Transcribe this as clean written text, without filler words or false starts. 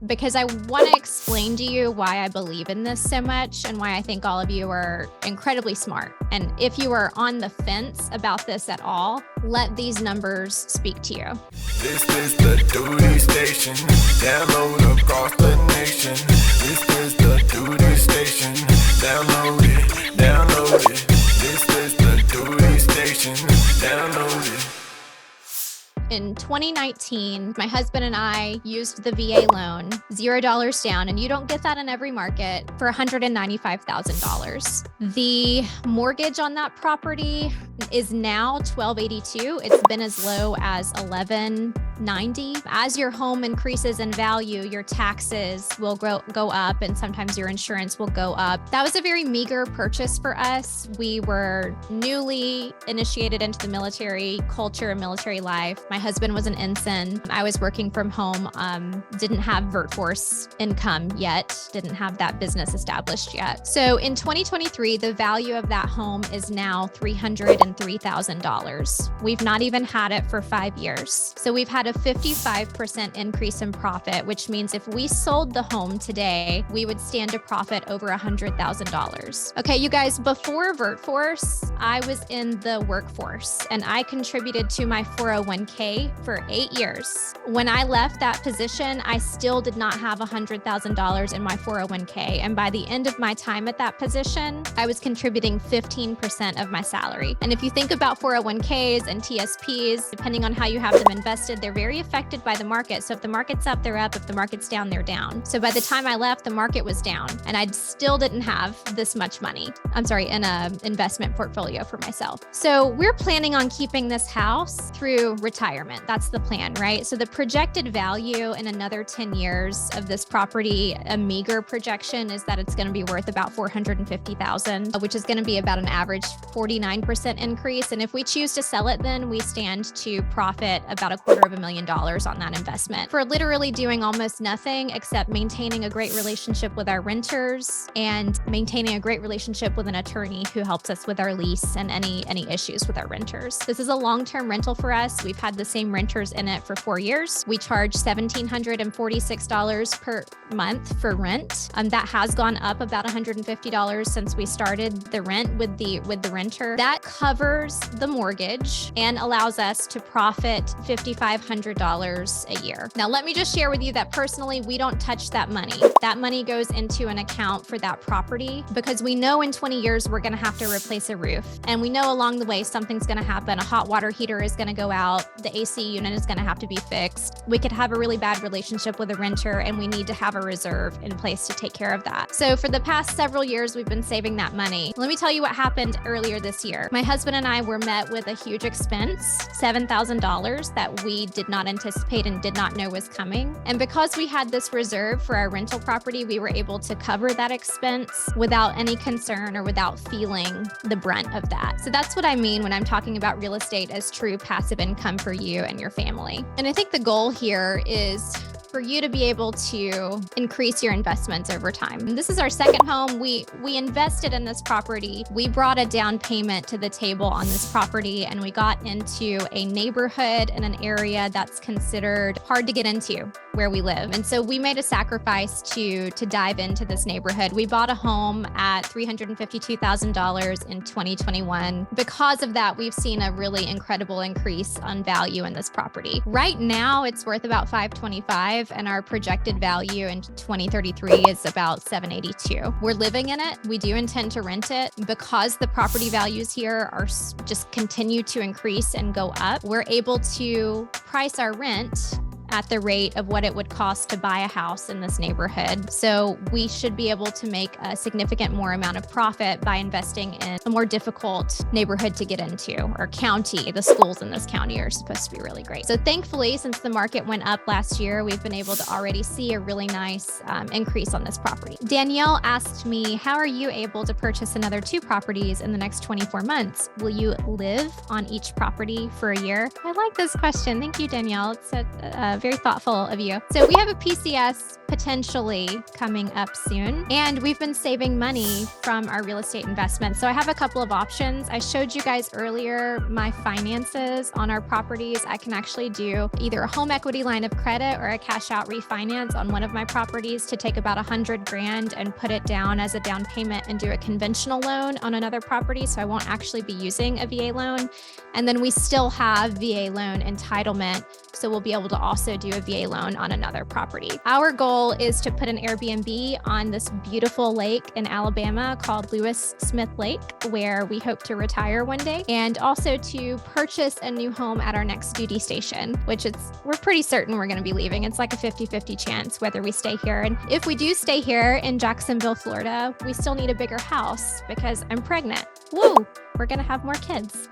because I want to explain to you why I believe in this so much and why I think all of you are incredibly smart. And if you are on the fence about this at all, let these numbers speak to you. This is the duty station. Download across the nation. This is the duty station. Download it, download it. This is the duty station. Download it. In 2019, my husband and I used the VA loan, $0 down, and you don't get that in every market, for $195,000. The mortgage on that property is now $1,282. It's been as low as $1,190. As your home increases in value, your taxes will go up, and sometimes your insurance will go up. That was a very meager purchase for us. We were newly initiated into the military culture and military life. My husband was an ensign. I was working from home, didn't have workforce income yet, didn't have that business established yet. So in 2023, the value of that home is now $303,000. We've not even had it for 5 years. So we've had a 55% increase in profit, which means if we sold the home today, we would stand to profit over $100,000. Okay, you guys, before VertForce, I was in the workforce and I contributed to my 401k for 8 years. When I left that position, I still did not have $100,000 in my 401k. And by the end of my time at that position, I was contributing 15% of my salary. And if you think about 401ks and TSPs, depending on how you have them invested, they're very affected by the market. So if the market's up, they're up. If the market's down, they're down. So by the time I left, the market was down and I still didn't have this much money. In an investment portfolio for myself. So we're planning on keeping this house through retirement. That's the plan, right? So the projected value in another 10 years of this property, a meager projection, is that it's going to be worth about $450,000, which is going to be about an average 49% increase. And if we choose to sell it, then we stand to profit about $250,000 on that investment for literally doing almost nothing except maintaining a great relationship with our renters and maintaining a great relationship with an attorney who helps us with our lease and any issues with our renters. This is a long-term rental for us. We've had the same renters in it for 4 years. We charge $1,746 per month for rent. That has gone up about $150 since we started the rent with the renter. That covers the mortgage and allows us to profit $5,500 a year. Now, let me just share with you that personally, we don't touch that money. That money goes into an account for that property because we know in 20 years we're going to have to replace a roof. And we know along the way something's going to happen. A hot water heater is going to go out. The AC unit is going to have to be fixed. We could have a really bad relationship with a renter and we need to have a reserve in place to take care of that. So for the past several years, we've been saving that money. Let me tell you what happened earlier this year. My husband and I were met with a huge expense, $7,000, that we did not anticipate and did not know was coming. And because we had this reserve for our rental property, we were able to cover that expense without any concern or without feeling the brunt of that. So that's what I mean when I'm talking about real estate as true passive income for you and your family. And I think the goal here is for you to be able to increase your investments over time. And this is our second home. We invested in this property. We brought a down payment to the table on this property, and we got into a neighborhood in an area that's considered hard to get into where we live. And so we made a sacrifice to dive into this neighborhood. We bought a home at $352,000 in 2021. Because of that, we've seen a really incredible increase on value in this property. Right now, it's worth about $525,000. And our projected value in 2033 is about $782,000. We're living in it. We do intend to rent it. Because the property values here are just continue to increase and go up, we're able to price our rent at the rate of what it would cost to buy a house in this neighborhood. So we should be able to make a significant more amount of profit by investing in a more difficult neighborhood to get into, or county. The schools in this county are supposed to be really great. So thankfully, since the market went up last year, we've been able to already see a really nice increase on this property. Danielle asked me, how are you able to purchase another 2 properties in the next 24 months? Will you live on each property for a year? I like this question. Thank you, Danielle. It's very thoughtful of you. So we have a PCS potentially coming up soon. And we've been saving money from our real estate investments. So I have a couple of options. I showed you guys earlier my finances on our properties. I can actually do either a home equity line of credit or a cash out refinance on one of my properties to take about $100,000 and put it down as a down payment and do a conventional loan on another property. So I won't actually be using a VA loan. And then we still have VA loan entitlement. So we'll be able to also do a VA loan on another property. Our goal is to put an Airbnb on this beautiful lake in Alabama called Lewis Smith Lake, where we hope to retire one day, and also to purchase a new home at our next duty station, which we're pretty certain we're going to be leaving. It's like a 50-50 chance whether we stay here. And if we do stay here in Jacksonville, Florida, we still need a bigger house because I'm pregnant. Woo! We're going to have more kids.